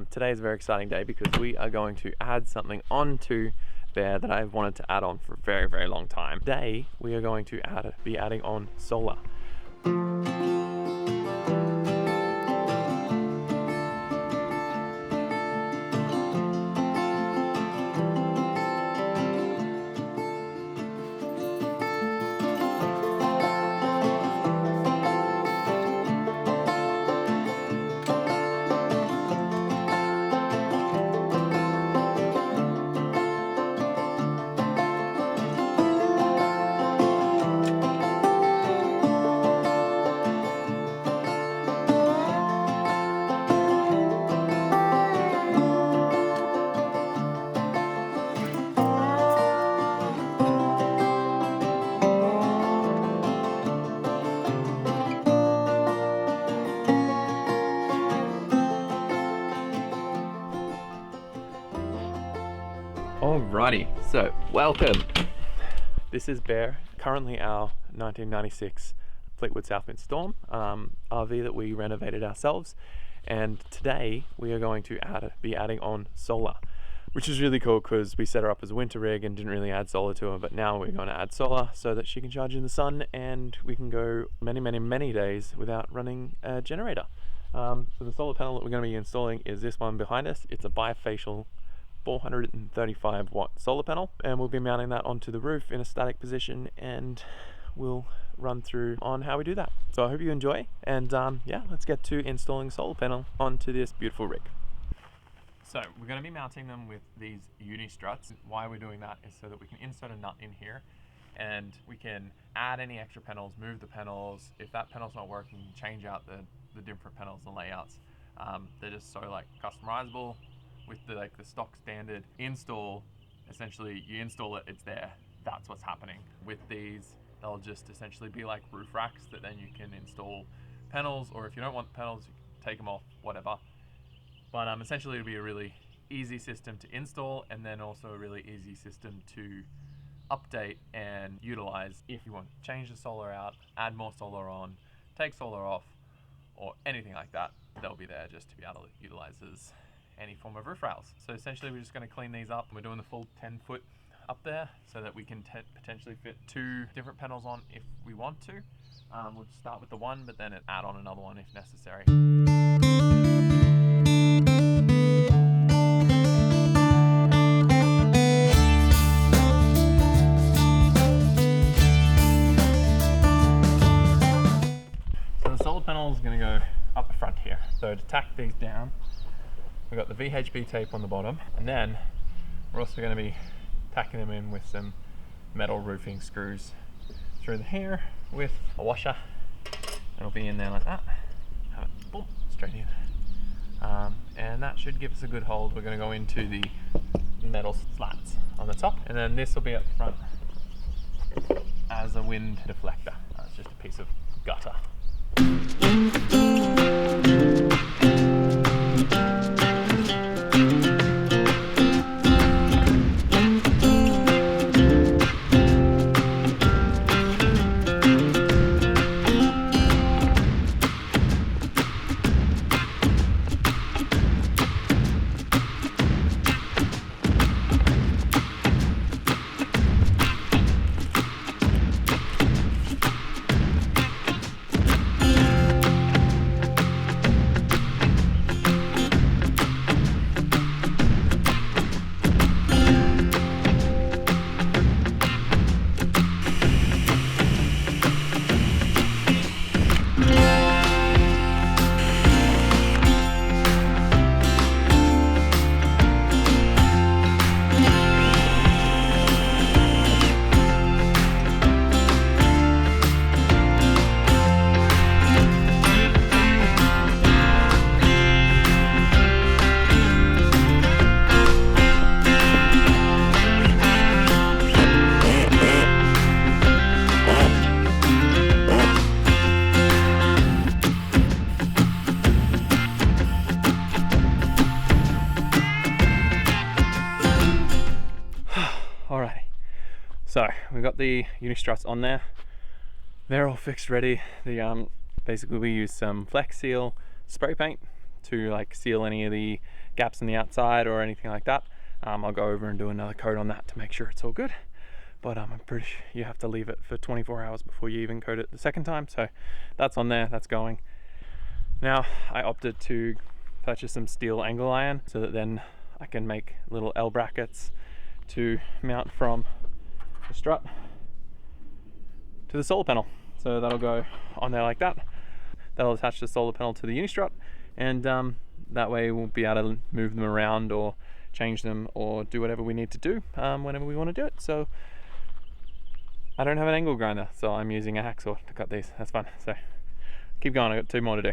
Today is a very exciting day because we are going to add something onto there that I've wanted to add on for a very, very long time. Today, we are going to be adding on solar. Alrighty, so welcome. This is Bear, currently our 1996 Fleetwood Southwind Storm RV that we renovated ourselves, and today we are going to be adding on solar, which is really cool because we set her up as a winter rig and didn't really add solar to her, but now we're going to add solar so that she can charge in the sun and we can go many days without running a generator. So the solar panel that we're going to be installing is this one behind us. It's a bifacial 435 watt solar panel, and we'll be mounting that onto the roof in a static position, and we'll run through on how we do that. So I hope you enjoy, and yeah, let's get to installing solar panel onto this beautiful rig. So we're going to be mounting them with these Uni-struts. Why we're doing that is so that we can insert a nut in here and we can add any extra panels, move the panels. If that panel's not working, change out the different panels and layouts. They're just so like customizable. With the stock standard install, essentially you install it, it's there, that's what's happening. With these, they'll just essentially be like roof racks that then you can install panels, or if you don't want the panels, you can take them off, whatever. But essentially it'll be a really easy system to install, and then also a really easy system to update and utilize if you want to change the solar out, add more solar on, take solar off, or anything like that. They'll be there just to be able to utilize as any form of roof rails. So essentially we're just going to clean these up. We're doing the full 10 foot up there so that we can potentially fit 2 different panels on if we want to. We'll just start with the one, but then add on another one if necessary. So the solar panel is going to go up the front here. So to tack these down, we've got the VHB tape on the bottom, and then we're also going to be tacking them in with some metal roofing screws through the hair with a washer. It'll be in there like that. Have it boom, straight in. And that should give us a good hold. We're going to go into the metal slats on the top, and then this will be up front as a wind deflector. It's just a piece of gutter. So we've got the Uni-struts on there. They're all fixed ready. Basically we use some Flex Seal spray paint to like seal any of the gaps in the outside or anything like that. I'll go over and do another coat on that to make sure it's all good. But I'm pretty sure you have to leave it for 24 hours before you even coat it the second time. So that's on there, that's going. Now I opted to purchase some steel angle iron so that then I can make little L brackets to mount from the strut to the solar panel. So that'll go on there like that. That'll attach the solar panel to the Uni-strut, and that way we'll be able to move them around or change them or do whatever we need to do whenever we want to do it. So I don't have an angle grinder, so I'm using a hacksaw to cut these. That's fun. So keep going, I've got 2 more to do.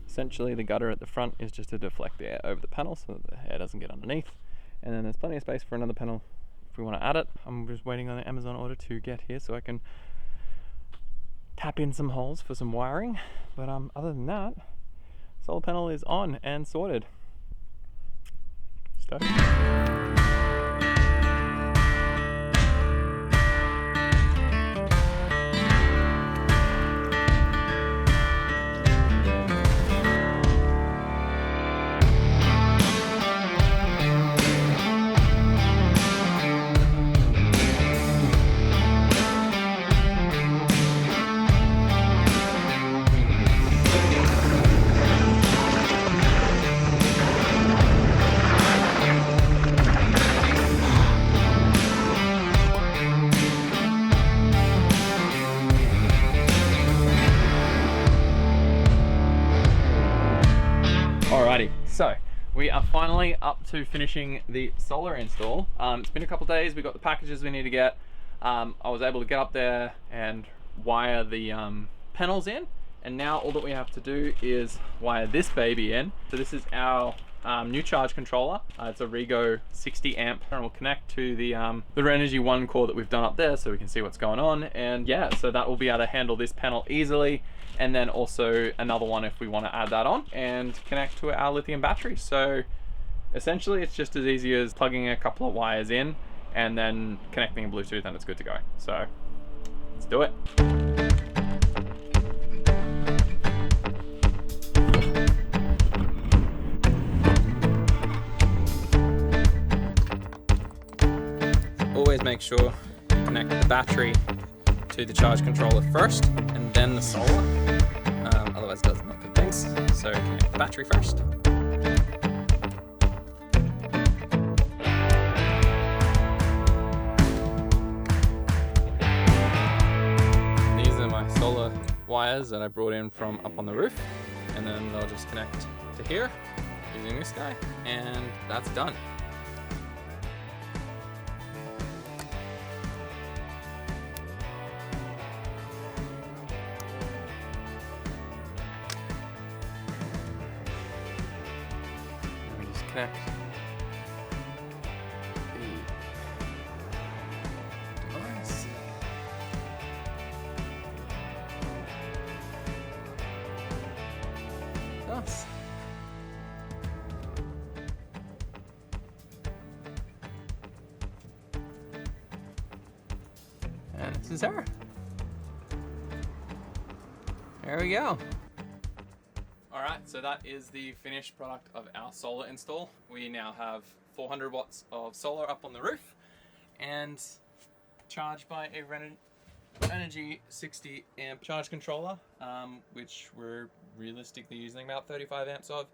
Essentially the gutter at the front is just to deflect the air over the panel so that the air doesn't get underneath, and then there's plenty of space for another panel if we want to add it. I'm just waiting on the Amazon order to get here so I can tap in some holes for some wiring, but other than that, solar panel is on and sorted. Stoked. Alrighty, so we are finally up to finishing the solar install. It's been a couple days, we got the packages we need to get. I was able to get up there and wire the panels in, and now all that we have to do is wire this baby in. So this is our new charge controller. It's a Rego 60 amp, and will connect to the Renogy 1 core that we've done up there so we can see what's going on. And yeah, so that will be able to handle this panel easily, and then also another one if we want to add that on and connect to our lithium battery. So essentially it's just as easy as plugging a couple of wires in and then connecting a Bluetooth, and it's good to go. So let's do it. Always make sure you connect the battery to the charge controller first and then the solar, otherwise it does not good things. So connect the battery first. These are my solar wires that I brought in from up on the roof, and then they'll just connect to here using this guy, and that's done. connect the device. Nice. And this is her. There we go. Alright, so that is the finished product of our solar install. We now have 400 watts of solar up on the roof and charged by a Energy 60 amp charge controller, which we're realistically using about 35 amps of.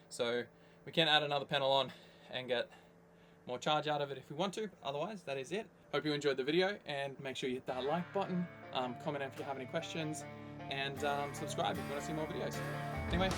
So we can add another panel on and get more charge out of it if we want to. Otherwise, that is it. Hope you enjoyed the video, and make sure you hit that like button, comment if you have any questions, and subscribe if you want to see more videos. Anyway,